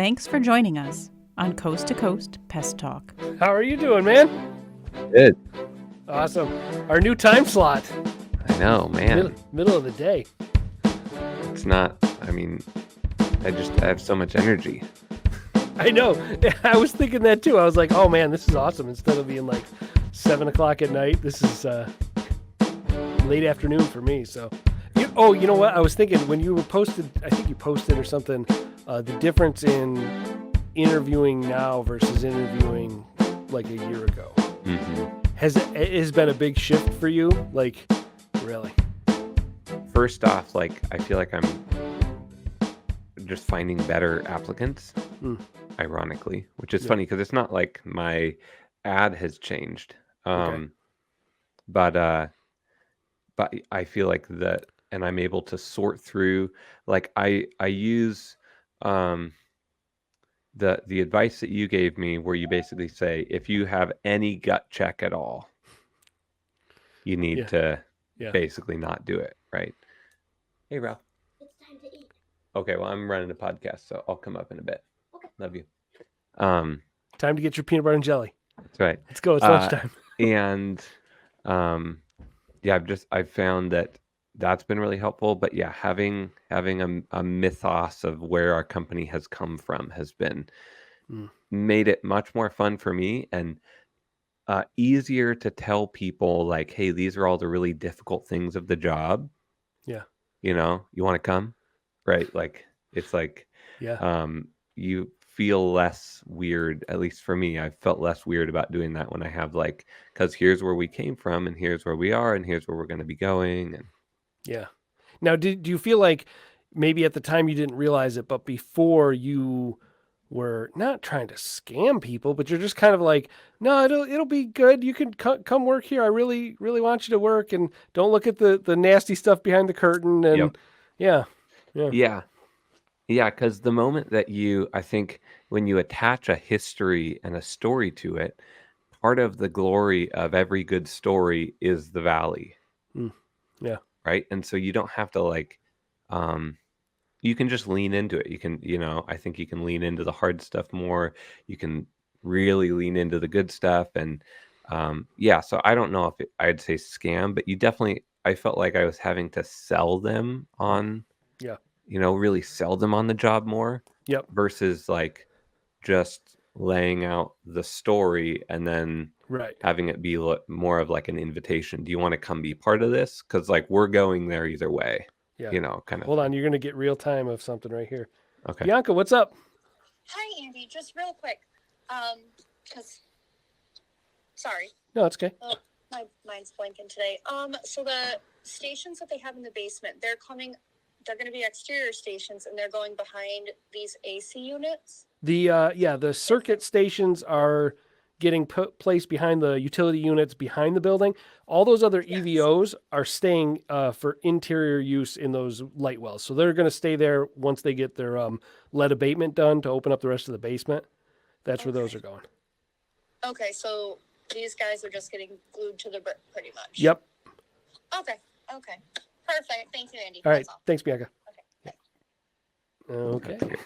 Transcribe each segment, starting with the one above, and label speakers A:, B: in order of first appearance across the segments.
A: Thanks for joining us on Coast to Coast Pest Talk.
B: How are you doing, man?
C: Good.
B: Awesome. Our new time slot.
C: I know, man.
B: Middle of the day.
C: It's not, I mean, I have so much energy.
B: I know. I was thinking that too. I was like, oh man, this is awesome. Instead of being like 7 o'clock at night, this is late afternoon for me. So, you know what? I was thinking when you posted, I think you posted or something, the difference in interviewing now versus interviewing like a year ago.
C: Mm-hmm.
B: Has been a big shift for you? Like, really?
C: First off, like, I feel like I'm just finding better applicants, ironically, which is funny because it's not like my ad has changed. But I feel like that, and I'm able to sort through, like, I use the advice that you gave me, where you basically say, if you have any gut check at all, you need to basically not do it, right? Hey, Ralph.
D: It's time to eat.
C: Okay, well, I'm running a podcast, so I'll come up in a bit.
D: Okay.
C: Love you.
B: Time to get your peanut butter and jelly.
C: That's right.
B: Let's go. It's lunchtime.
C: And I've found that that's been really helpful. But yeah, having a mythos of where our company has come from has been made it much more fun for me, and easier to tell people, like, hey, these are all the really difficult things of the job.
B: Yeah.
C: You know, you want to come, right? Like, it's like, you feel less weird. At least for me, I felt less weird about doing that when I have, like, because here's where we came from, and here's where we are, and here's where we're going to be going. And
B: yeah. Now, do you feel like maybe at the time you didn't realize it, but before you were not trying to scam people, but you're just kind of like, no, it'll be good. You can come work here. I really, really want you to work, and don't look at the nasty stuff behind the curtain. And yeah.
C: Because the moment that I think when you attach a history and a story to it, part of the glory of every good story is the valley.
B: Yeah.
C: Right. And so you don't have to, like, you can just lean into it. You can, I think you can lean into the hard stuff more. You can really lean into the good stuff. And so I don't know if I'd say scam, but I felt like I was having to sell them on, really sell them on the job more.
B: Yep.
C: Versus, like, just laying out the story and then having it be more of like an invitation. Do you want to come be part of this? Because, like, we're going there either way.
B: Yeah.
C: Kind of.
B: Hold on, you're going to get real time of something right here.
C: Okay.
B: Bianca, what's up?
D: Hi, Andy. Just real quick. Sorry.
B: No, it's okay.
D: Oh, my mind's blanking today. So the stations that they have in the basement, they're going to be exterior stations, and they're going behind these AC units.
B: The circuit stations are getting placed behind the utility units behind the building. All those other EVOs are staying for interior use in those light wells. So they're going to stay there once they get their lead abatement done to open up the rest of the basement. That's where those are going.
D: Okay, so these guys are just getting glued to the brick pretty much.
B: Yep.
D: Okay. Perfect. Thank you, Andy.
B: All right. Thanks, Bianca.
D: Okay.
B: Okay.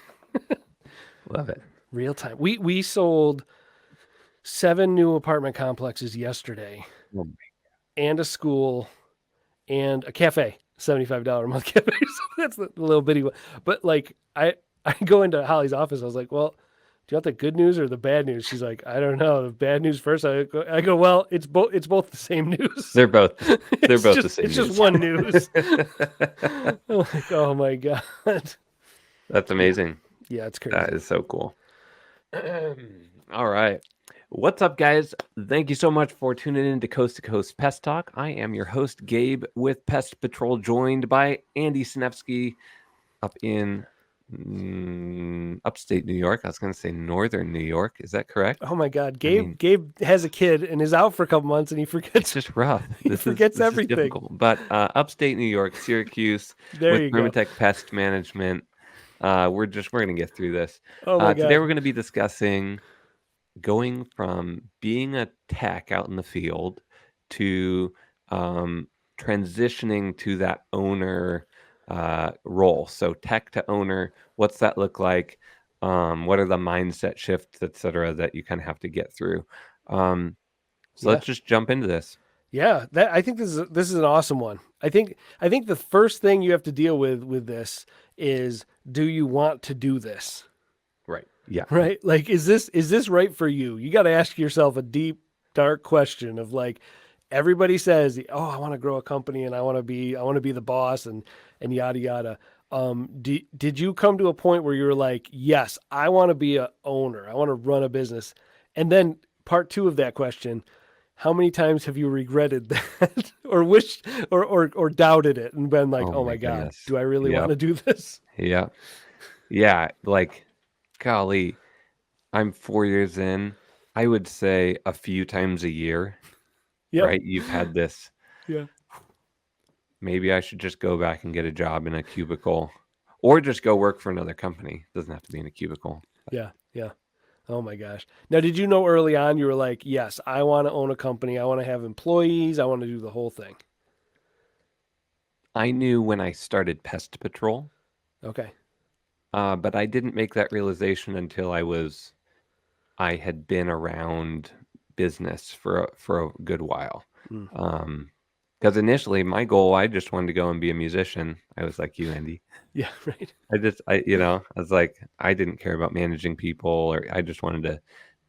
C: Love it.
B: Real time. We sold 7 new apartment complexes yesterday, and a school, and a cafe, $75 a month cafe. So that's the little bitty one. But, like, I go into Holly's office. I was like, well, do you want the good news or the bad news? She's like, I don't know. The bad news first. I go, well, it's both the same news.
C: They're both the same
B: news. It's just one news. I'm like, oh my God.
C: That's amazing.
B: Yeah, it's crazy.
C: That is so cool. All right. What's up, guys? Thank you so much for tuning in to Coast Pest Talk. I am your host, Gabe, with Pest Patrol, joined by Andy Sanefski up in upstate New York. I was going to say northern New York. Is that correct?
B: Oh my God. Gabe has a kid and is out for a couple months, and he forgets.
C: It's just rough.
B: He forgets everything.
C: But upstate New York, Syracuse, with Perimetek Pest Management. We're going to get through this.
B: Oh my God.
C: Today we're going to be discussing going from being a tech out in the field to transitioning to that owner role. So tech to owner, what's that look like? What are the mindset shifts, et cetera, that you kind of have to get through? So
B: Yeah.
C: let's just jump into this.
B: Yeah, I think this is an awesome one. I think the first thing you have to deal with this is, do you want to do this?
C: Right. Yeah.
B: Right? Like, is this right for you? You got to ask yourself a deep, dark question of like, everybody says, "Oh, I want to grow a company and I want to be the boss and yada yada." Did you come to a point where you were like, "Yes, I want to be a owner. I want to run a business." And then part two of that question, how many times have you regretted that or wished or doubted it and been like, "Oh my God,
C: goodness.
B: do I really
C: Yep.
B: want to do this?"
C: Yeah. Yeah. Like, golly, I'm 4 years in. I would say a few times a year,
B: Yep.
C: right? You've had this,
B: Yeah.
C: maybe I should just go back and get a job in a cubicle or just go work for another company. Doesn't have to be in a cubicle.
B: Yeah. Yeah. Oh my gosh. Now, did you know early on you were like, "Yes, I want to own a company. I want to have employees. I want to do the whole thing."
C: I knew when I started Pest Patrol,
B: Okay.
C: but I didn't make that realization until I had been around business for a good while.
B: Mm.
C: Because initially my goal, I just wanted to go and be a musician. I was like you, Andy.
B: Yeah, right.
C: I was like, I didn't care about managing people, or I just wanted to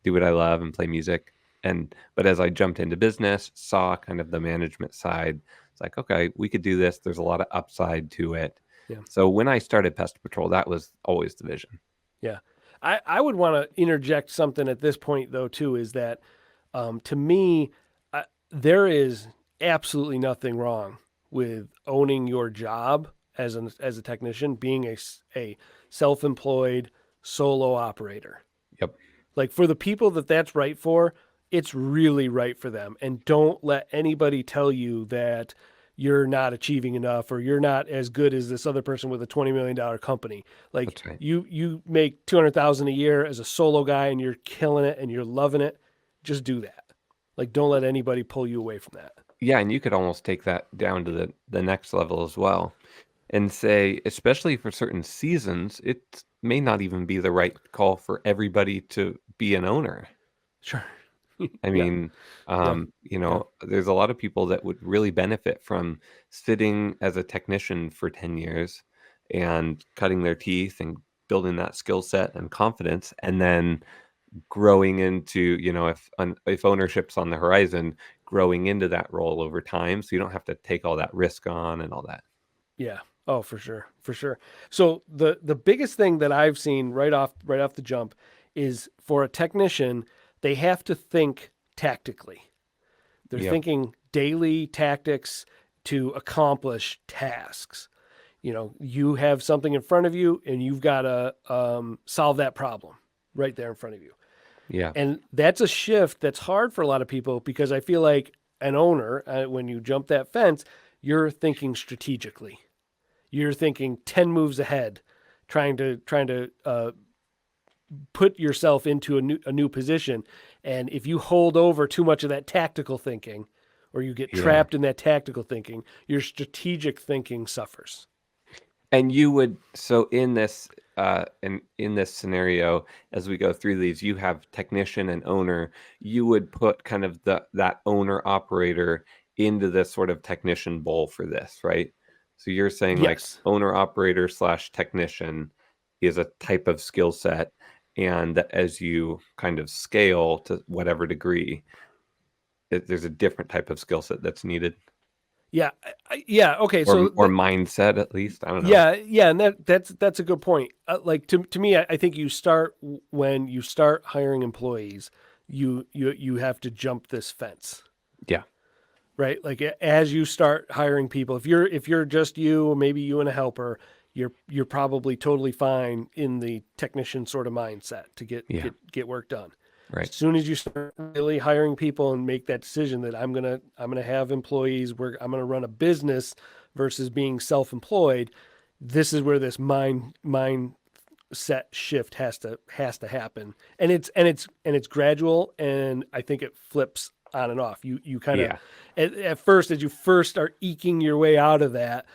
C: do what I love and play music. But as I jumped into business, saw kind of the management side, it's like, okay, we could do this. There's a lot of upside to it.
B: Yeah.
C: So when I started Pest Patrol, that was always the vision.
B: Yeah. I would want to interject something at this point, though, too, is that to me, there is absolutely nothing wrong with owning your job as a technician, being a self-employed solo operator.
C: Yep.
B: Like, for the people that's right for, it's really right for them. And don't let anybody tell you that you're not achieving enough or you're not as good as this other person with a $20 million company. Like,
C: That's right.
B: you make $200,000 a year as a solo guy and you're killing it and you're loving it. Just do that. Like, don't let anybody pull you away from that.
C: Yeah, and you could almost take that down to the next level as well and say, especially for certain seasons, it may not even be the right call for everybody to be an owner.
B: Sure.
C: I mean, there's a lot of people that would really benefit from sitting as a technician for 10 years and cutting their teeth and building that skill set and confidence, and then growing into, if ownership's on the horizon, growing into that role over time. So you don't have to take all that risk on and all that.
B: Yeah. Oh, for sure. For sure. So the biggest thing that I've seen right off the jump is, for a technician, they have to think tactically. They're
C: Yep.
B: thinking daily tactics to accomplish tasks. You have something in front of you and you've got to solve that problem right there in front of you.
C: Yeah.
B: And that's a shift that's hard for a lot of people, because I feel like an owner, when you jump that fence, you're thinking strategically. You're thinking 10 moves ahead, trying to put yourself into a new position. And if you hold over too much of that tactical thinking, or you get trapped in that tactical thinking, your strategic thinking suffers.
C: And you would, so in this scenario, as we go through these, you have technician and owner. You would put kind of that owner operator into this sort of technician bowl for this, right? So you're saying like
B: Yes.
C: owner operator / technician is a type of skill set, and that as you kind of scale to whatever degree, there's a different type of skill set that's needed.
B: Yeah. Yeah. Okay.
C: Or mindset, at least. I don't know.
B: Yeah. Yeah. And that's a good point. Like to me, I think you start when you start hiring employees, you have to jump this fence.
C: Yeah.
B: Right. Like, as you start hiring people, if you're just you, or maybe you and a helper, you're probably totally fine in the technician sort of mindset to get work done.
C: Right.
B: As soon as you start really hiring people and make that decision that I'm gonna have employees, I'm gonna run a business versus being self-employed, this is where this mindset shift has to happen. And it's gradual, and I think it flips on and off. You kind of at first, as you first start eking your way out of that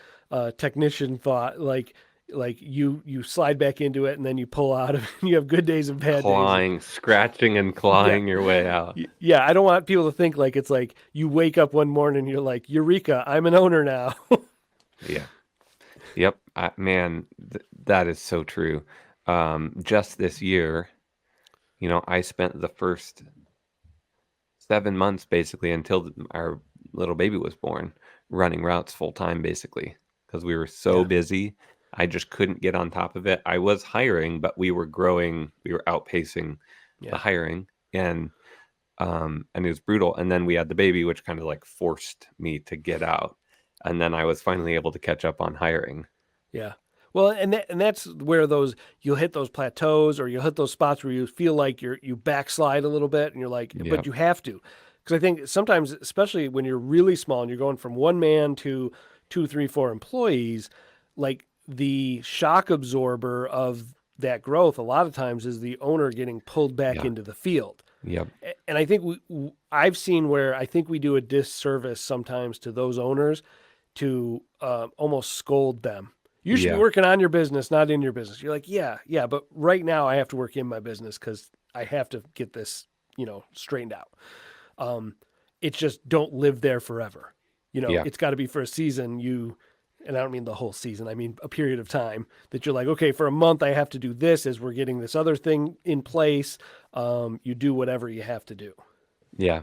B: technician thought, like like you slide back into it and then you pull out of it. You have good days and bad days.
C: Scratching and clawing your way out.
B: Yeah, I don't want people to think like it's like you wake up one morning and you're like, Eureka, I'm an owner now.
C: Yeah. Yep. Man, that is so true. Just this year, I spent the first 7 months basically until our little baby was born running routes full time basically because we were so busy. I just couldn't get on top of it. I was hiring, but we were growing. We were outpacing the hiring, and it was brutal. And then we had the baby, which kind of like forced me to get out. And then I was finally able to catch up on hiring.
B: Yeah. Well, and that's where you'll hit those plateaus or you'll hit those spots where you feel like you backslide a little bit and you're like, but you have to. Because I think sometimes, especially when you're really small and you're going from one man to 2, 3, 4 employees, like the shock absorber of that growth a lot of times is the owner getting pulled back into the field.
C: Yep.
B: And I think I've seen where I think we do a disservice sometimes to those owners to almost scold them. You should be working on your business, not in your business. You're like, yeah, but right now I have to work in my business because I have to get this, straightened out. It's just don't live there forever. It's got to be for a season. And I don't mean the whole season. I mean a period of time that you're like, okay, for a month I have to do this as we're getting this other thing in place. You do whatever you have to do.
C: Yeah,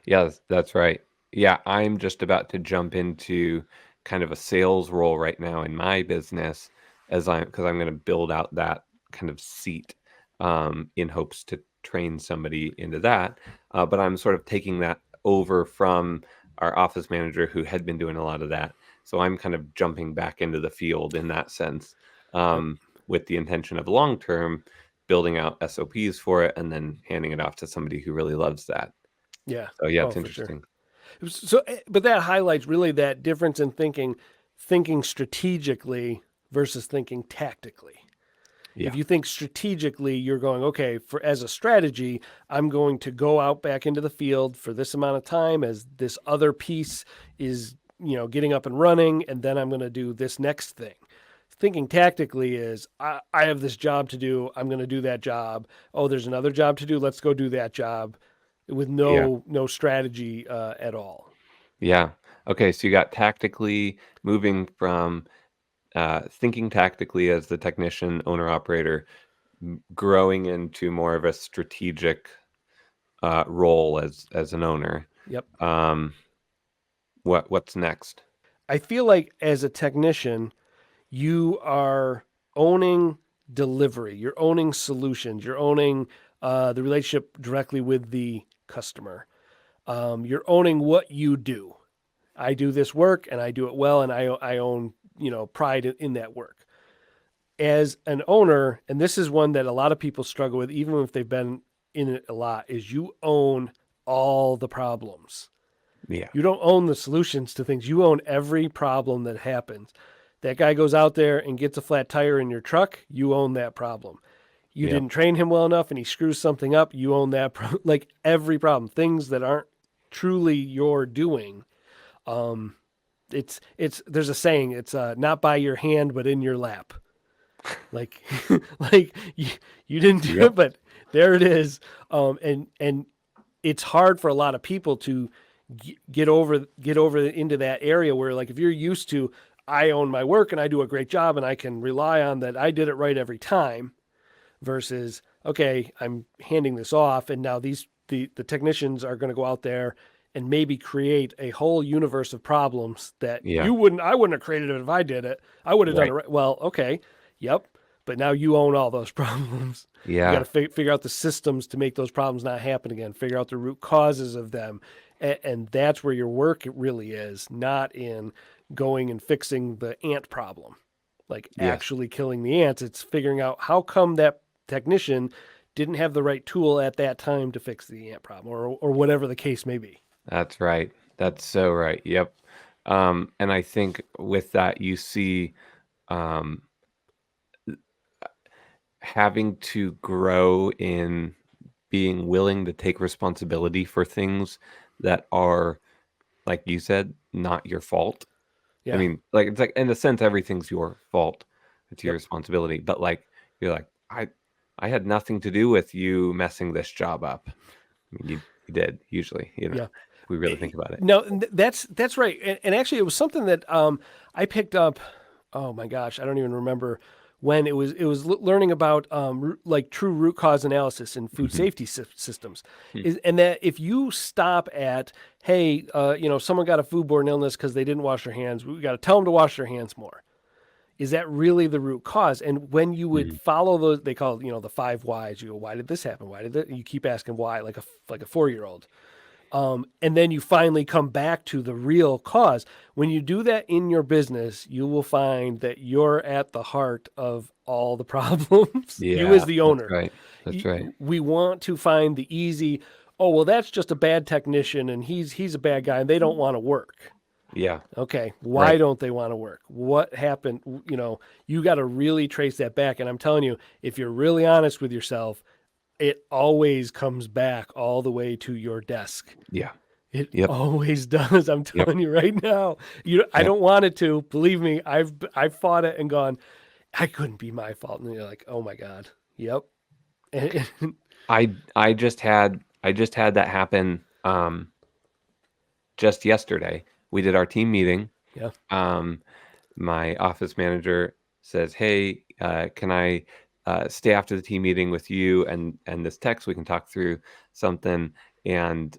C: that's right. Yeah, I'm just about to jump into kind of a sales role right now in my business because I'm going to build out that kind of seat in hopes to train somebody into that. But I'm sort of taking that over from our office manager who had been doing a lot of that. So I'm kind of jumping back into the field in that sense with the intention of long-term building out SOPs for it and then handing it off to somebody who really loves that.
B: Yeah.
C: So yeah, it's interesting.
B: Sure. So, but that highlights really that difference in thinking strategically versus thinking tactically. Yeah. If you think strategically, you're going, okay, as a strategy, I'm going to go out back into the field for this amount of time as this other piece is, getting up and running, and then I'm going to do this next thing. Thinking tactically is, I have this job to do. I'm going to do that job. Oh, there's another job to do. Let's go do that job with no strategy at all.
C: Yeah. Okay. So you got tactically moving from thinking tactically as the technician, owner, operator, growing into more of a strategic role as an owner.
B: Yep.
C: What's next?
B: I feel like as a technician, you are owning delivery. You're owning solutions. You're owning the relationship directly with the customer. You're owning what you do. I do this work and I do it well, and I own pride in that work. As an owner, and this is one that a lot of people struggle with, even if they've been in it a lot, is you own all the problems.
C: Yeah.
B: You don't own the solutions to things. You own every problem that happens. That guy goes out there and gets a flat tire in your truck, you own that problem. You didn't train him well enough and he screws something up, you own that like every problem. Things that aren't truly your doing. It's there's a saying, it's not by your hand but in your lap. Like you didn't do it, but there it is. And it's hard for a lot of people to get over into that area where, like, if you're used to, I own my work and I do a great job and I can rely on that I did it right every time, versus, okay, I'm handing this off and now the technicians are going to go out there and maybe create a whole universe of problems that I wouldn't have created it if I did it. I would have done it right. Well, okay. Yep. But now you own all those problems.
C: Yeah.
B: You got to figure out the systems to make those problems not happen again, figure out the root causes of them. And that's where your work really is, not in going and fixing the ant problem, like actually killing the ants. It's figuring out how come that technician didn't have the right tool at that time to fix the ant problem, or whatever the case may be.
C: That's right. That's so right. Yep. And I think with that, you see having to grow in being willing to take responsibility for things that are, like you said, not your fault. Yeah. I mean, like, it's like, in a sense, everything's your fault. It's your responsibility. But like, you're like, I had nothing to do with you messing this job up. I mean, you did usually, if we really think about it.
B: No, that's right. And actually, it was something that I picked up. Oh my gosh, I don't even remember when it was. It was learning about like true root cause analysis in food safety systems, and that if you stop at, hey, someone got a foodborne illness because they didn't wash their hands, we got to tell them to wash their hands more. Is that really the root cause? And when you would follow those, they call it, the 5 whys. You go, why did this happen? Why did that? You keep asking why, like a 4-year-old. And then you finally come back to the real cause. When you do that in your business, you will find that you're at the heart of all the problems. You as the owner.
C: That's right.
B: We want to find the easy, oh, well, that's just a bad technician and he's a bad guy and they don't want to work.
C: Yeah.
B: Okay. Why don't they want to work? What happened? You got to really trace that back. And I'm telling you, if you're really honest with yourself, it always comes back all the way to your desk.
C: Yeah.
B: It always does. I'm telling you right now. I don't want it to. Believe me, I've fought it and gone, I couldn't be my fault. And you're like, oh my God. Yep.
C: I just had that happen just yesterday. We did our team meeting.
B: Yeah.
C: My office manager says, hey, can I stay after the team meeting with you and this tech so we can talk through something? And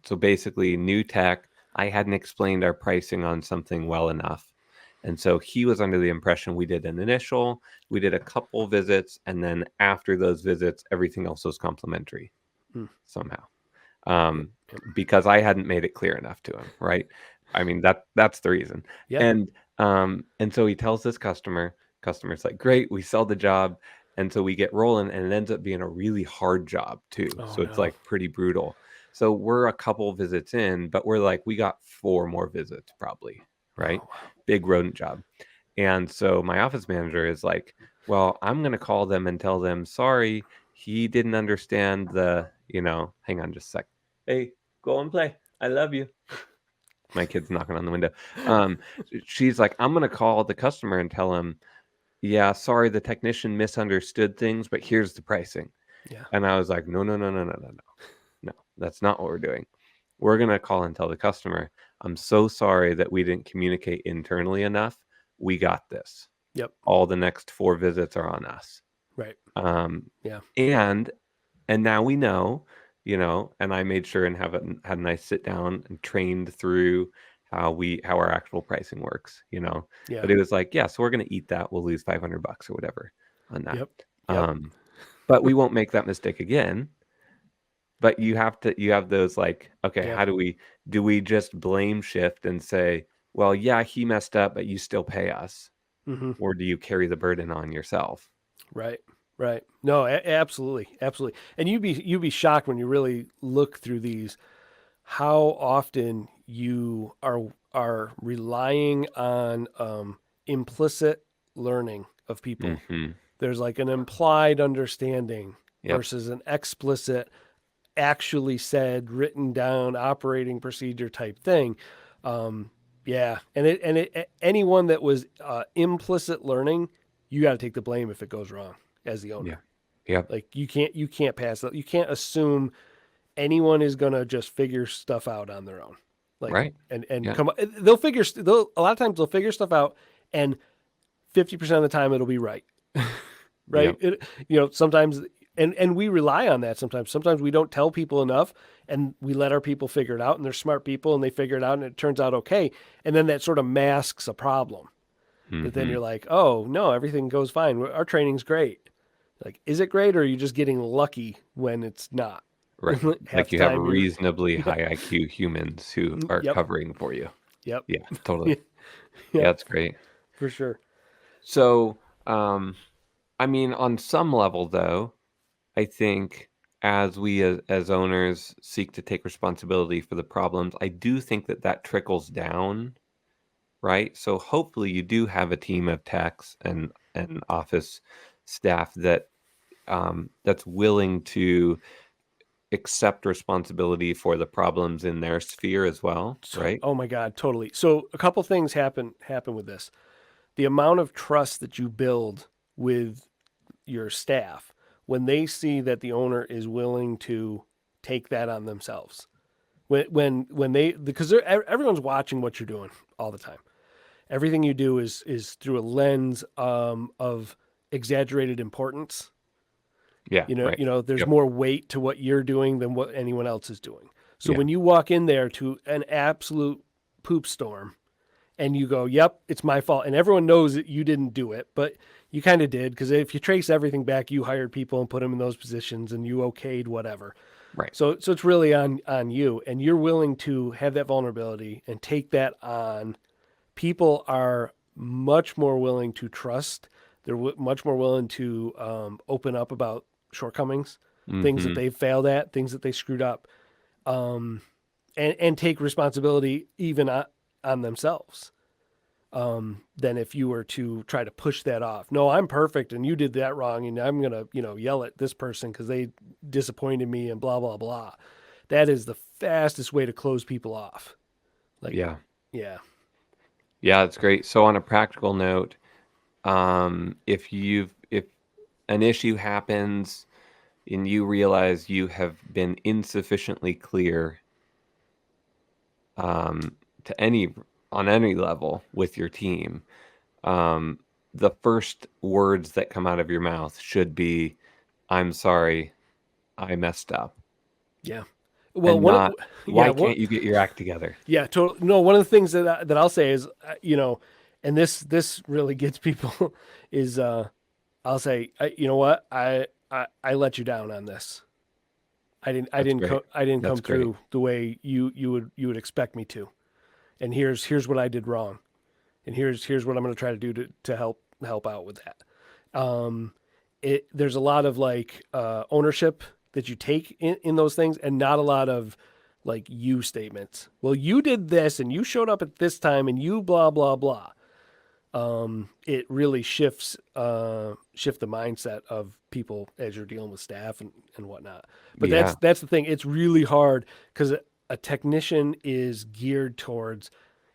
C: so basically new tech, I hadn't explained our pricing on something well enough. And so he was under the impression we did we did a couple visits, and then after those visits, everything else was complimentary somehow. Because I hadn't made it clear enough to him, right? I mean, that's the reason.
B: Yeah.
C: And so he tells this customer's like, great, we sell the job. And so we get rolling, and it ends up being a really hard job too. It's like pretty brutal. So we're a couple visits in, but we're like, we got 4 more visits probably, right?
B: Oh, wow.
C: Big rodent job. And so my office manager is like, well, I'm going to call them and tell them, sorry, he didn't understand hang on just a sec. Hey, go and play. I love you. My kid's knocking on the window. She's like, I'm going to call the customer and tell him, yeah, sorry, the technician misunderstood things, but here's the pricing.
B: Yeah.
C: And I was like, no, that's not what we're doing. We're going to call and tell the customer, I'm so sorry that we didn't communicate internally enough. We got this.
B: Yep.
C: All the next 4 visits are on us.
B: Right.
C: Yeah. And now we know, and I made sure and had a nice sit down and trained through how our actual pricing works,
B: Yeah.
C: But it was like, yeah, so we're going to eat that. We'll lose $500 or whatever on that.
B: Yep.
C: But we won't make that mistake again. But you have those like, okay, how do we just blame shift and say, well, yeah, he messed up, but you still pay us.
B: Mm-hmm.
C: Or do you carry the burden on yourself?
B: Right. No, absolutely. And you'd be shocked when you really look through these, how often you are relying on implicit learning of people.
C: Mm-hmm.
B: There's like an implied understanding
C: Yep.
B: versus an explicit, actually said, written down operating procedure type thing. Yeah. And anyone that was implicit learning, you got to take the blame if it goes wrong as the owner.
C: Yeah.
B: Like you can't pass that. You can't assume anyone is going to just figure stuff out on their own. Like,
C: right.
B: And
C: Yeah.
B: a lot of times they'll figure stuff out, and 50% of the time it'll be right. Right.
C: Yeah.
B: Sometimes, and we rely on that sometimes we don't tell people enough, and we let our people figure it out, and they're smart people and they figure it out and it turns out okay. And then that sort of masks a problem.
C: Mm-hmm.
B: But then you're like, oh no, everything goes fine. Our training's great. Like, is it great, or are you just getting lucky when it's not?
C: Right. Like you have reasonably high IQ humans who are covering for you.
B: Yep.
C: Yeah, totally. Yeah, that's great.
B: For sure.
C: So, I mean, on some level though, I think as we as owners seek to take responsibility for the problems, I do think that trickles down, right? So hopefully you do have a team of techs and office staff that's willing to accept responsibility for the problems in their sphere as well, right?
B: Oh my God, totally. So a couple things happen with this. the amount of trust that you build with your staff when they see that the owner is willing to take that on themselves. When they, because everyone's watching what you're doing all the time. Everything you do is through a lens of exaggerated importance.
C: Yeah.
B: There's
C: Yep.
B: more weight to what you're doing than what anyone else is doing. So
C: Yeah.
B: when you walk in there to an absolute poop storm and you go, yep, it's my fault. And everyone knows that you didn't do it, but you kind of did. Because if you trace everything back, you hired people and put them in those positions and you okayed whatever.
C: Right.
B: So it's really on you, and you're willing to have that vulnerability and take that on. People are much more willing to trust. They're much more willing to open up about shortcomings, things that
C: Mhm.
B: they've failed at, things that they screwed up, and take responsibility even on themselves. Than if you were to try to push that off. No, I'm perfect and you did that wrong and I'm going to, yell at this person because they disappointed me and blah, blah, blah. That is the fastest way to close people off.
C: Yeah.
B: Yeah.
C: Yeah, that's great. So on a practical note, if an issue happens and you realize you have been insufficiently clear on any level with your team, the first words that come out of your mouth should be, "I'm sorry, I messed up."
B: Yeah. Well,
C: Why can't you get your act together?
B: Yeah, totally. No, one of the things that I'll say is, and this really gets people is, I'll say, you know what, I let you down on this. I didn't come through the way you would expect me to, and here's what I did wrong, and here's what I'm going to try to do to help out with that. There's a lot of ownership that you take in those things, and not a lot of you statements. Well, you did this, and you showed up at this time, and you blah blah blah. It really shifts the mindset of people as you're dealing with staff and whatnot. But that's the thing. It's really hard because a technician is geared towards,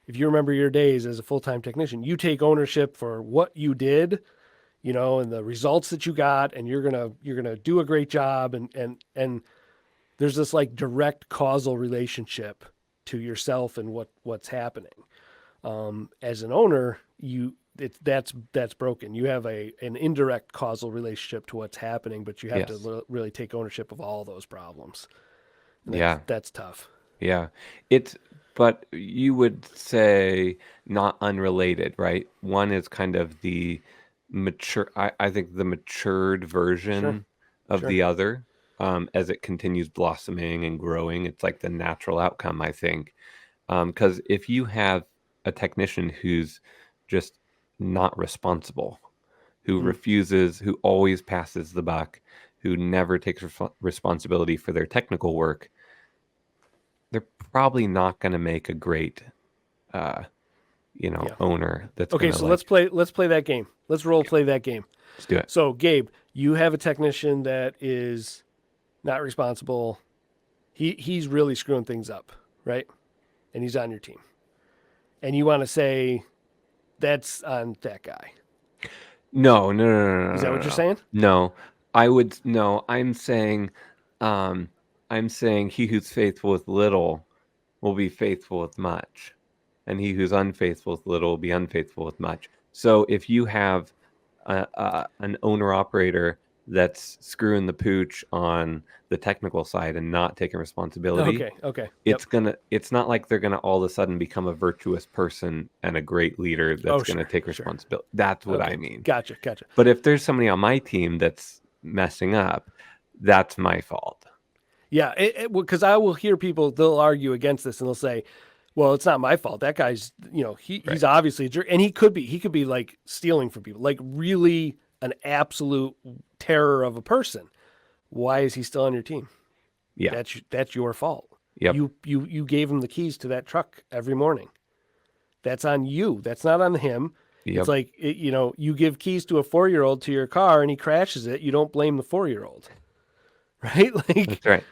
B: if you remember your days as a full-time technician, you take ownership for what you did, and the results that you got, and you're gonna do a great job, and there's this direct causal relationship to yourself and what's happening. As an owner, that's broken. You have an indirect causal relationship to what's happening, but you have to really take ownership of all those problems. And that's tough.
C: Yeah, but you would say not unrelated, right? One is kind of the mature, I think the matured version of the other, as it continues blossoming and growing. It's like the natural outcome, I think. Because if you have a technician who's just not responsible, who refuses, who always passes the buck, who never takes responsibility for their technical work, they're probably not going to make a great, owner. That's
B: okay. So let's play that game. Let's role play that game.
C: Let's do it.
B: So Gabe, you have a technician that is not responsible. He's really screwing things up, right? And he's on your team, and you want to say that's on that guy.
C: No.
B: Is that what you're saying?
C: No, I'm saying, he who's faithful with little will be faithful with much, and he who's unfaithful with little will be unfaithful with much. So if you have an owner operator that's screwing the pooch on the technical side and not taking responsibility,
B: okay,
C: it's not like they're gonna all of a sudden become a virtuous person and a great leader that's gonna take responsibility. That's what I mean.
B: Gotcha.
C: But if there's somebody on my team that's messing up, that's my fault.
B: Yeah, because I will hear people, they'll argue against this and they'll say, well, it's not my fault. That guy's, he's obviously a jerk. And he could be stealing from people, really an absolute terror of a person. Why is he still on your team?
C: Yeah.
B: That's your fault.
C: Yep.
B: You gave him the keys to that truck every morning. That's on you. That's not on him.
C: Yep.
B: It's you give keys to a 4-year-old to your car and he crashes it. You don't blame the 4-year-old. Right?
C: That's right.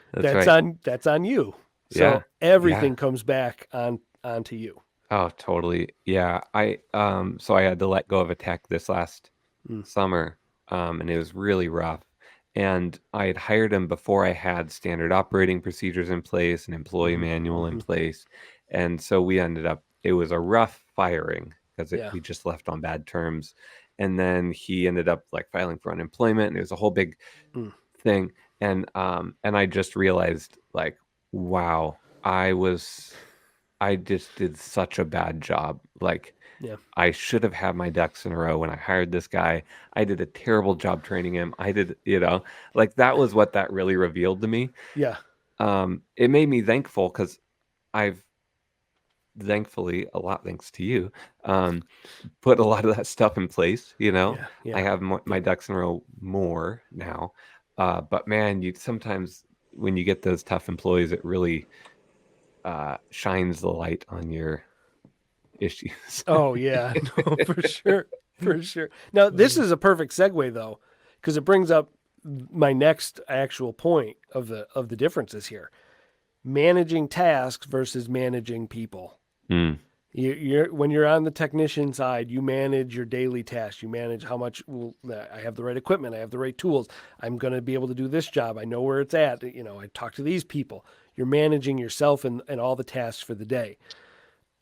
B: That's on you. So everything comes back onto you.
C: Oh, totally. Yeah. So I had to let go of a tech this last summer, and it was really rough. And I had hired him before I had standard operating procedures in place, an employee manual in place. And so it was a rough firing because we just left on bad terms. And then he ended up like filing for unemployment, and it was a whole big thing. And I just realized like, wow, I just did such a bad job. Like, I should have had my ducks in a row when I hired this guy. I did a terrible job training him. Like that was what that really revealed to me.
B: Yeah.
C: It made me thankful because thankfully, a lot thanks to you, put a lot of that stuff in place. I have my ducks in a row more now. But man, sometimes when you get those tough employees, it really shines the light on your issues.
B: Oh yeah, no, for sure. Now this is a perfect segue though, because it brings up my next actual point of the differences here: managing tasks versus managing people. When you're on the technician side, you manage your daily tasks. You manage how much I have the right equipment, I have the right tools. I'm going to be able to do this job. I know where it's at. I talk to these people. You're managing yourself and all the tasks for the day.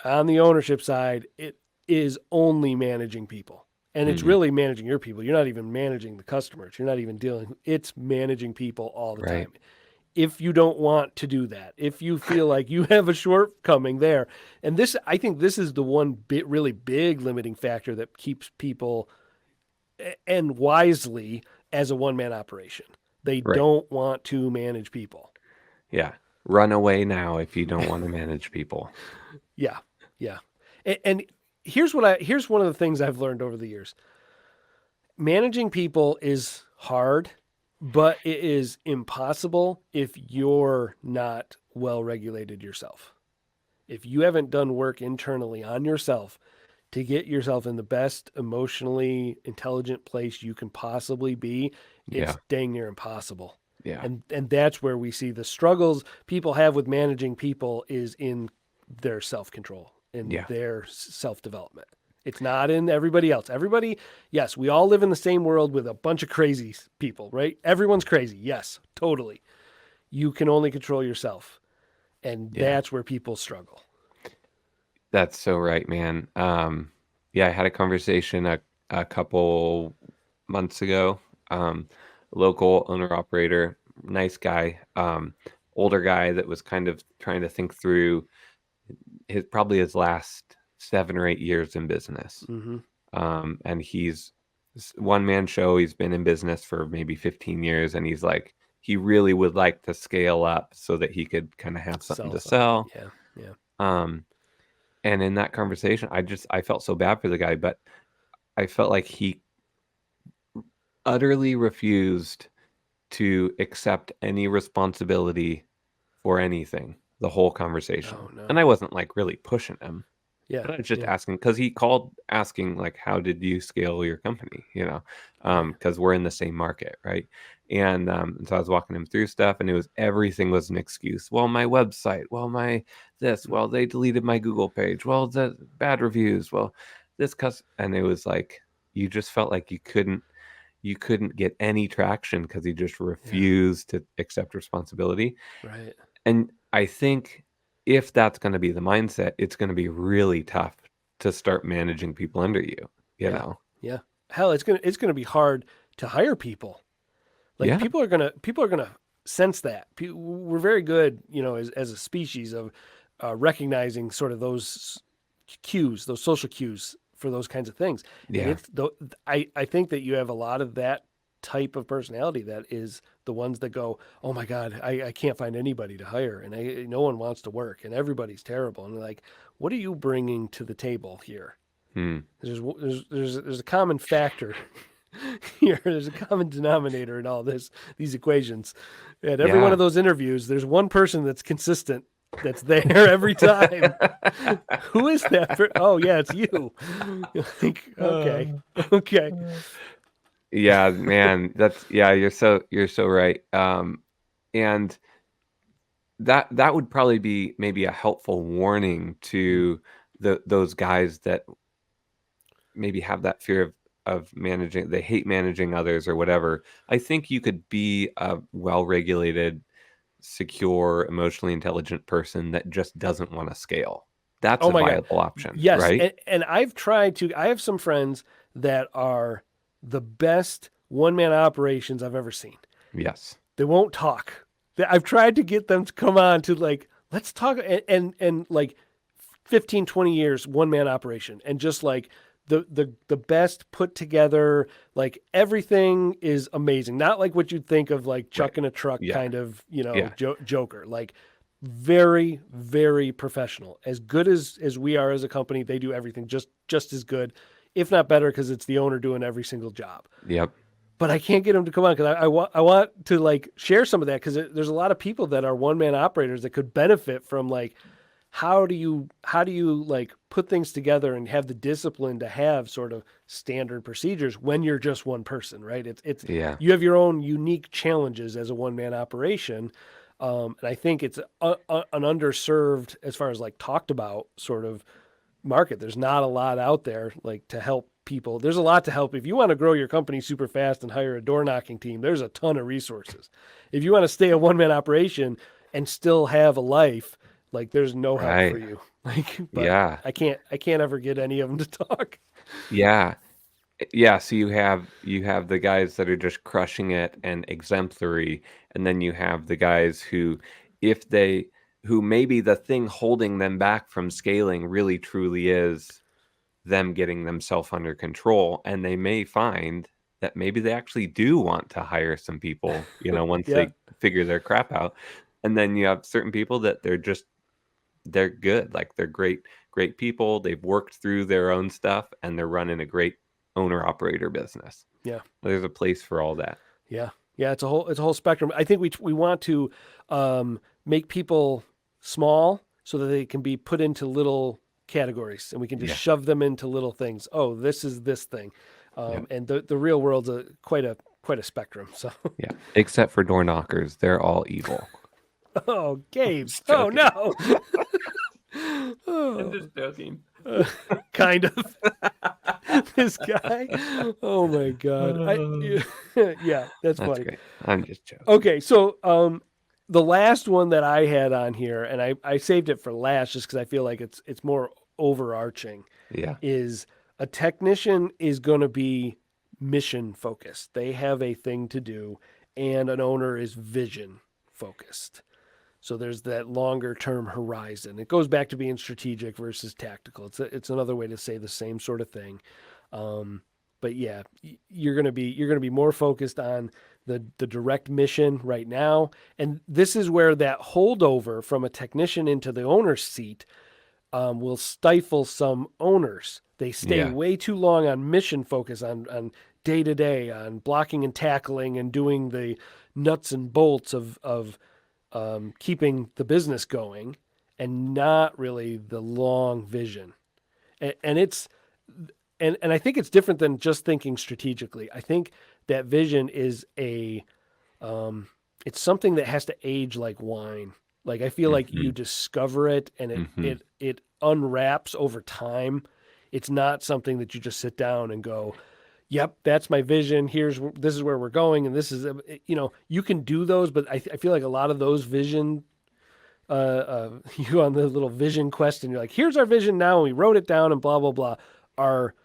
B: On the ownership side, it is only managing people. And it's really managing your people. You're not even managing the customers. You're not even it's managing people all the time. If you don't want to do that, if you feel like you have a shortcoming there, and I think this is the one really big limiting factor that keeps people, and wisely, as a one-man operation. They don't want to manage people.
C: Yeah. Run away now if you don't want to manage people.
B: Yeah. And here's one of the things I've learned over the years. Managing people is hard, but it is impossible if you're not well regulated yourself. If you haven't done work internally on yourself to get yourself in the best emotionally intelligent place you can possibly be, it's dang near impossible.
C: Yeah.
B: And that's where we see the struggles people have with managing people is in their self-control, in their self-development. It's not in everybody else. Everybody, yes, we all live in the same world with a bunch of crazy people, right? Everyone's crazy. Yes, totally. You can only control yourself. And that's where people struggle.
C: That's so right, man. I had a conversation a couple months ago. Local owner-operator, nice guy, older guy that was kind of trying to think through probably his last 7 or 8 years in business. And he's one-man show. He's been in business for maybe 15 years, and he's like, he really would like to scale up so that he could kind of have something to sell. And in that conversation, I felt so bad for the guy, but I felt like he utterly refused to accept any responsibility for anything the whole conversation. And I wasn't like really pushing him. But I was just asking, because he called asking like, how did you scale your company? Because we're in the same market, right? And so I was walking him through stuff, and everything was an excuse. Well, my website, well, well, they deleted my Google page, well, the bad reviews, well, and it was like, you just felt like you couldn't get any traction because he just refused to accept responsibility.
B: Right.
C: And I think if that's going to be the mindset, it's going to be really tough to start managing people under you, you know?
B: Yeah. Hell, it's going to be hard to hire people. Like people are going to sense that. We're very good, as a species of recognizing sort of those cues, those social cues for those kinds of things.
C: Yeah.
B: And I think that you have a lot of that type of personality that is the ones that go, oh my God, I can't find anybody to hire, and no one wants to work, and everybody's terrible. And like, what are you bringing to the table here? There's a common factor here. There's a common denominator in all these equations. At every one of those interviews, there's one person that's consistent, that's there every time. Who is that? Oh yeah, it's you. Like, okay.
C: Yeah, man, you're so right. And that would probably be maybe a helpful warning to those guys that maybe have that fear of managing, they hate managing others or whatever. I think you could be a well-regulated, secure, emotionally intelligent person that just doesn't want to scale. That's
B: Oh
C: a
B: my God.
C: viable option,
B: Yes.
C: right?
B: And I've tried to, I have some friends that are the best one-man operations I've ever seen.
C: Yes.
B: They won't talk. I've tried to get them to come on to like, let's talk, and like 15, 20 years, one-man operation, and just like the best put together, like everything is amazing. Not like what you'd think of like Chuck in a truck
C: Yeah.
B: kind of,
C: Yeah.
B: Joker. Like very, very professional. As good as we are as a company, they do everything just as good, if not better, because it's the owner doing every single job.
C: Yep.
B: But I can't get them to come on because I want to like share some of that, because there's a lot of people that are one-man operators that could benefit from like, how do you like put things together and have the discipline to have sort of standard procedures when you're just one person, right? It's
C: Yeah.
B: you have your own unique challenges as a one-man operation. And I think it's an underserved, as far as like talked about sort of market. There's not a lot out there like to help people. There's a lot to help. If you want to grow your company super fast and hire a door knocking team, there's a ton of resources. If you want to stay a one-man operation and still have a life, like there's no help
C: Right.
B: for you. Like, but
C: Yeah.
B: I can't ever get any of them to talk.
C: Yeah. Yeah, so you have the guys that are just crushing it and exemplary, and then you have the guys who, who maybe the thing holding them back from scaling really truly is them getting themselves under control, and they may find that maybe they actually do want to hire some people, once
B: Yeah.
C: they figure their crap out. And then you have certain people that they're good, like they're great people. They've worked through their own stuff and they're running a great owner operator business.
B: Yeah.
C: There's a place for all that.
B: Yeah. Yeah. It's a whole spectrum. I think we want to make people small so that they can be put into little categories, and we can just shove them into little things. Oh, this is this thing. And the real world's quite a spectrum. So
C: Yeah. Except for door knockers. They're all evil.
B: oh, Gabe. Oh no.
C: I'm just joking.
B: Kind of. This guy. Oh my God. Yeah, that's funny.
C: Great. I'm just joking.
B: Okay, so the last one that I had on here, and I saved it for last just because I feel like it's more overarching.
C: Yeah.
B: Is a technician is going to be mission focused. They have a thing to do, and an owner is vision focused. So there's that longer term horizon. It goes back to being strategic versus tactical. It's another way to say the same sort of thing. But yeah, you're gonna be more focused on the direct mission right now. And this is where that holdover from a technician into the owner's seat will stifle some owners. They stay way too long on mission focus, on day to day, on blocking and tackling and doing the nuts and bolts of keeping the business going, and not really the long vision. And I think it's different than just thinking strategically. I think that vision is it's something that has to age like wine. Like I feel like you discover it and it unwraps over time. It's not something that you just sit down and go, yep, that's my vision. This is where we're going. And this is, you can do those, but I feel like a lot of those vision, you on the little vision quest and you're like, here's our vision now. And we wrote it down and blah, blah, blah, are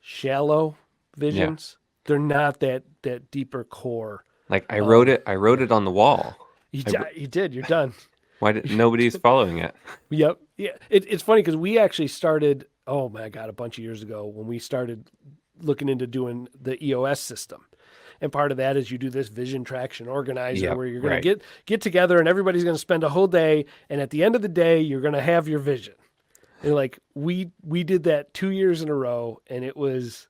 B: shallow visions. Yeah. They're not that deeper core.
C: Like I wrote it on the wall.
B: You did. You're done.
C: Why did nobody's following it?
B: Yep. Yeah. It's funny because we actually started, oh my God, a bunch of years ago when we started looking into doing the EOS system. And part of that is you do this vision traction organizer where you're going to get together and everybody's going to spend a whole day. And at the end of the day, you're going to have your vision. And like, we did that 2 years in a row, and it was,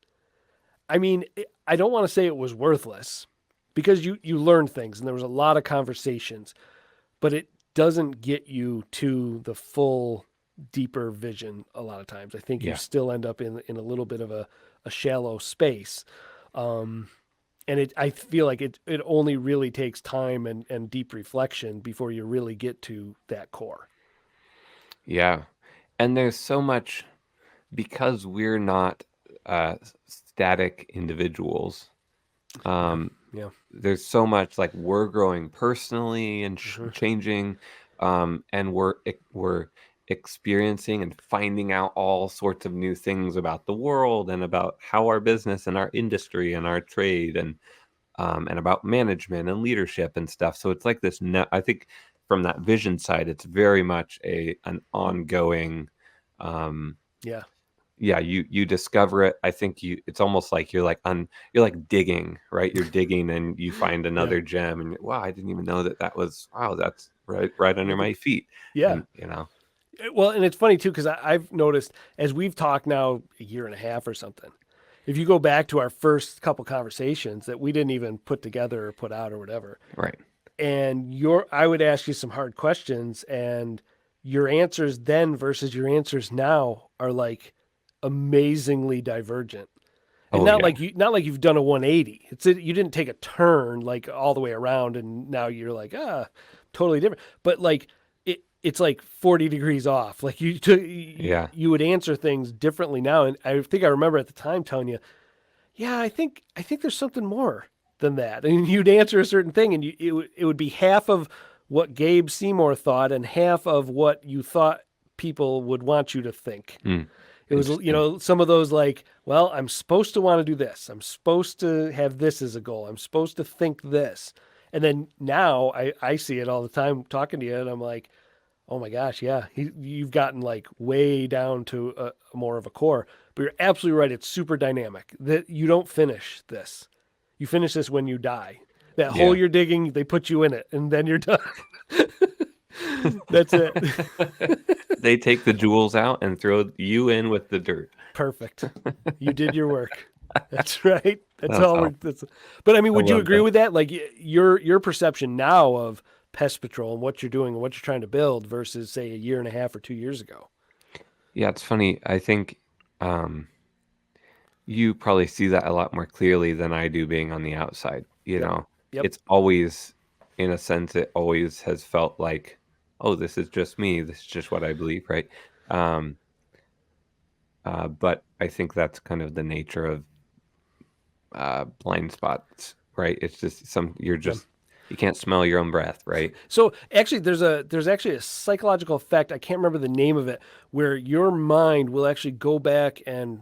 B: I mean, I don't want to say it was worthless because you learn things and there was a lot of conversations, but it doesn't get you to the full deeper vision a lot of times. I think you still end up in a little bit of a shallow space. And I feel like it only really takes time and deep reflection before you really get to that core.
C: Yeah. And there's so much, because we're not static individuals.
B: Yeah.
C: There's so much, like, we're growing personally and changing, and we're experiencing and finding out all sorts of new things about the world and about how our business and our industry and our trade and about management and leadership and stuff. So it's like this. I think from that vision side, it's very much an ongoing.
B: Yeah.
C: Yeah, you discover it. I think it's almost like you're like digging, right? You're digging and you find another gem, and wow, I didn't even know that was, wow, that's right under my feet.
B: Yeah.
C: And
B: Well, and it's funny too, because I've noticed as we've talked now a year and a half or something, if you go back to our first couple conversations that we didn't even put together or put out or whatever,
C: right.
B: and I would ask you some hard questions, and your answers then versus your answers now are like amazingly divergent. And not like you've done a 180. You didn't take a turn like all the way around and now you're like, totally different. But like it's like 40 degrees off. Like you would answer things differently now. And I think I remember at the time telling you, yeah, I think there's something more than that. And you'd answer a certain thing and it would be half of what Gabe Seymour thought and half of what you thought people would want you to think. It was, some of those like, well, I'm supposed to want to do this. I'm supposed to have this as a goal. I'm supposed to think this. And then now I see it all the time talking to you and I'm like, oh my gosh, yeah, you've gotten like way down to a more of a core. But you're absolutely right. It's super dynamic. That you don't finish this. You finish this when you die. That hole you're digging, they put you in it, and then you're done. That's it.
C: They take the jewels out and throw you in with the dirt.
B: Perfect. You did your work. That's right. That's all. But I mean, would you agree with that? Like your perception now of Pest Patrol and what you're doing and what you're trying to build versus say a year and a half or 2 years ago.
C: Yeah, it's funny. I think you probably see that a lot more clearly than I do being on the outside. It's always, in a sense, it always has felt like, oh, this is just me. This is just what I believe, right? But I think that's kind of the nature of blind spots, right? It's just you can't smell your own breath, right?
B: So actually, there's actually a psychological effect. I can't remember the name of it, where your mind will actually go back and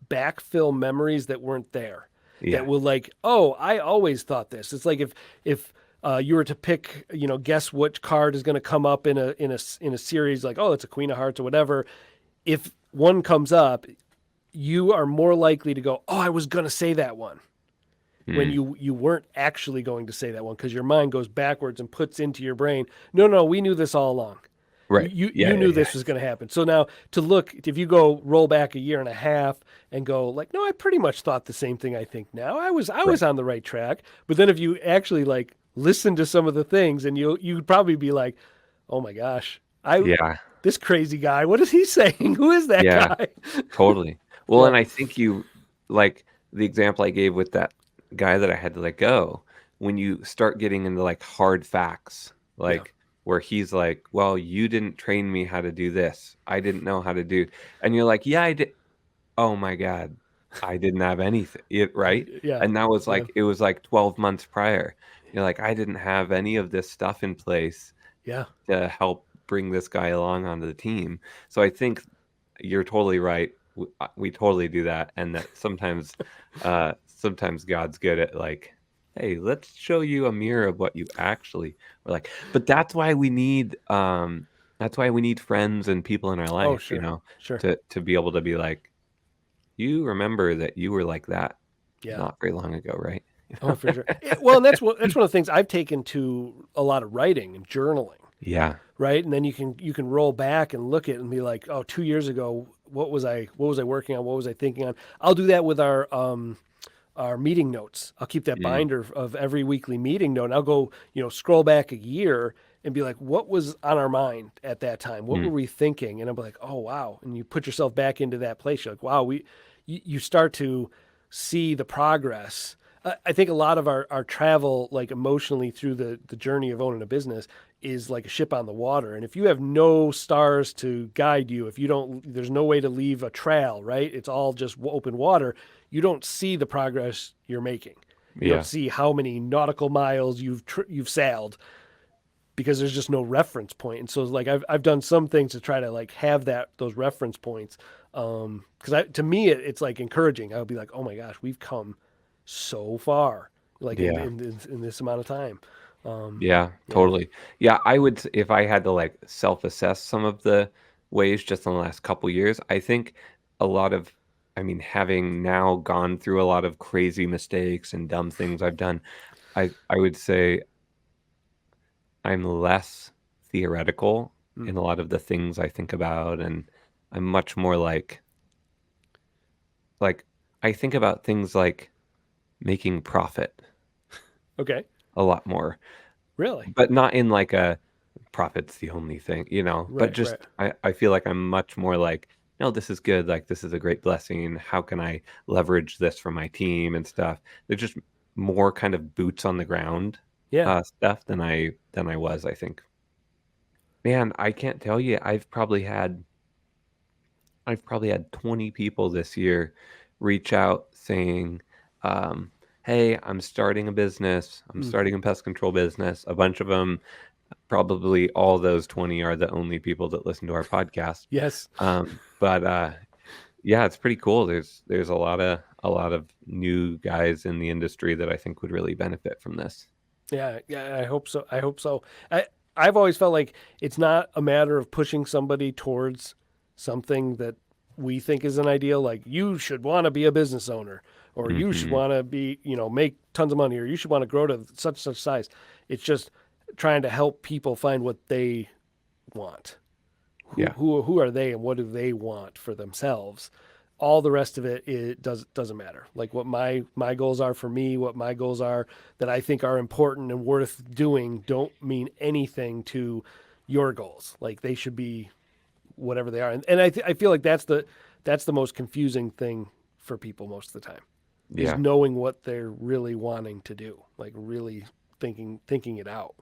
B: backfill memories that weren't there.
C: Yeah.
B: That will like, oh, I always thought this. It's like if you were to pick, guess which card is going to come up in a series, like, oh, it's a Queen of Hearts or whatever. If one comes up, you are more likely to go, oh, I was going to say that one. When you weren't actually going to say that one, because your mind goes backwards and puts into your brain, no, we knew this all along.
C: Right.
B: You knew this was going to happen. So now if you go roll back a year and a half and go like, no, I pretty much thought the same thing I think now. I was on the right track. But then if you actually like listen to some of the things, and you'd probably be like, oh my gosh, this crazy guy, what is he saying? Who is that guy?
C: Totally. Well, and I think you like the example I gave with that guy that I had to let go, when you start getting into like hard facts, like where he's like, well, you didn't train me how to do this. I didn't know how to do. And you're like, yeah, I did. Oh my God. I didn't have anything. Right.
B: Yeah.
C: And that was like, it was like 12 months prior. You're like, I didn't have any of this stuff in place to help bring this guy along onto the team. So I think you're totally right. We totally do that. And that sometimes God's good at like, hey, let's show you a mirror of what you actually were like. But that's why we need friends and people in our life, to be able to be like, you remember that you were like that not very long ago, right?
B: Oh, for sure. Well, and that's one of the things I've taken to a lot of writing and journaling.
C: Yeah.
B: Right. And then you can roll back and look at it and be like, oh, 2 years ago, what was I working on? What was I thinking on? I'll do that with our meeting notes. I'll keep that binder of every weekly meeting note. And I'll go, scroll back a year and be like, what was on our mind at that time? What were we thinking? And I'll be like, oh, wow. And you put yourself back into that place. You're like, wow, you start to see the progress. I think a lot of our travel, like emotionally through the journey of owning a business, is like a ship on the water. And if you have no stars to guide you, if you don't, there's no way to leave a trail, right? It's all just open water. You don't see the progress you're making. You
C: Yeah.
B: don't see how many nautical miles you've sailed because there's just no reference point. And so like I've done some things to try to like have those reference points. Because to me it's like encouraging. I would be like, oh my gosh, we've come so far, like
C: Yeah.
B: in this amount of time.
C: Yeah, totally. Yeah, I would, if I had to like self-assess some of the ways just in the last couple years, I think a lot of, I mean, having now gone through a lot of crazy mistakes and dumb things I've done, I would say I'm less theoretical in a lot of the things I think about, and I'm much more like I think about things like making profit
B: Okay.
C: a lot more.
B: Really?
C: But not in like a profit's the only thing, but
B: Right,
C: just
B: right.
C: I feel like I'm much more like, no, this is good. Like this is a great blessing. How can I leverage this for my team and stuff? They're just more kind of boots on the ground
B: Yeah.
C: stuff than I was, I think. Man, I can't tell you. I've probably had 20 people this year reach out saying, hey, I'm starting a business. I'm starting a pest control business. A bunch of them, probably all those 20 are the only people that listen to our podcast.
B: Yes.
C: But yeah, it's pretty cool. There's a lot of new guys in the industry that I think would really benefit from this.
B: Yeah, I hope so. I've always felt like it's not a matter of pushing somebody towards something that we think is an ideal. Like you should want to be a business owner, or you should want to be, make tons of money, or you should want to grow to such size. It's just trying to help people find what they want. Who are they and what do they want for themselves? All the rest of it doesn't matter. Like what my goals are for me, what my goals are that I think are important and worth doing don't mean anything to your goals. Like they should be whatever they are. And I feel like that's the most confusing thing for people most of the time. Is knowing what they're really wanting to do, like really thinking it out.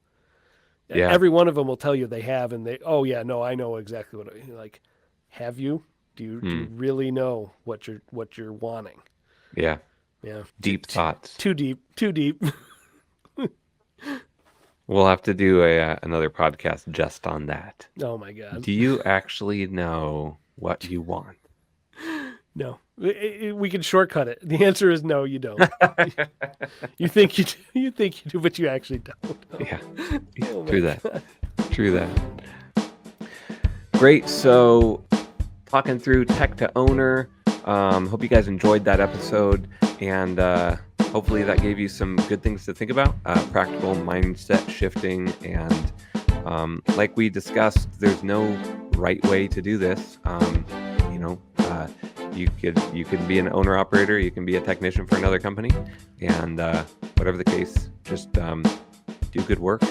C: Yeah.
B: Every one of them will tell you they have, and I know exactly what like. Have you? Do you really know what you're wanting?
C: Yeah.
B: Yeah.
C: Deep thoughts.
B: Too deep.
C: We'll have to do another podcast just on that.
B: Oh my God.
C: Do you actually know what you want?
B: No. We can shortcut it. The answer is no, you don't. You think you do, but you actually don't.
C: Yeah.
B: Oh
C: True that. True that. Great. So talking through tech to owner. Hope you guys enjoyed that episode, and hopefully that gave you some good things to think about. Practical mindset shifting, and like we discussed, there's no right way to do this. You can be an owner operator, you can be a technician for another company, and whatever the case, just do good work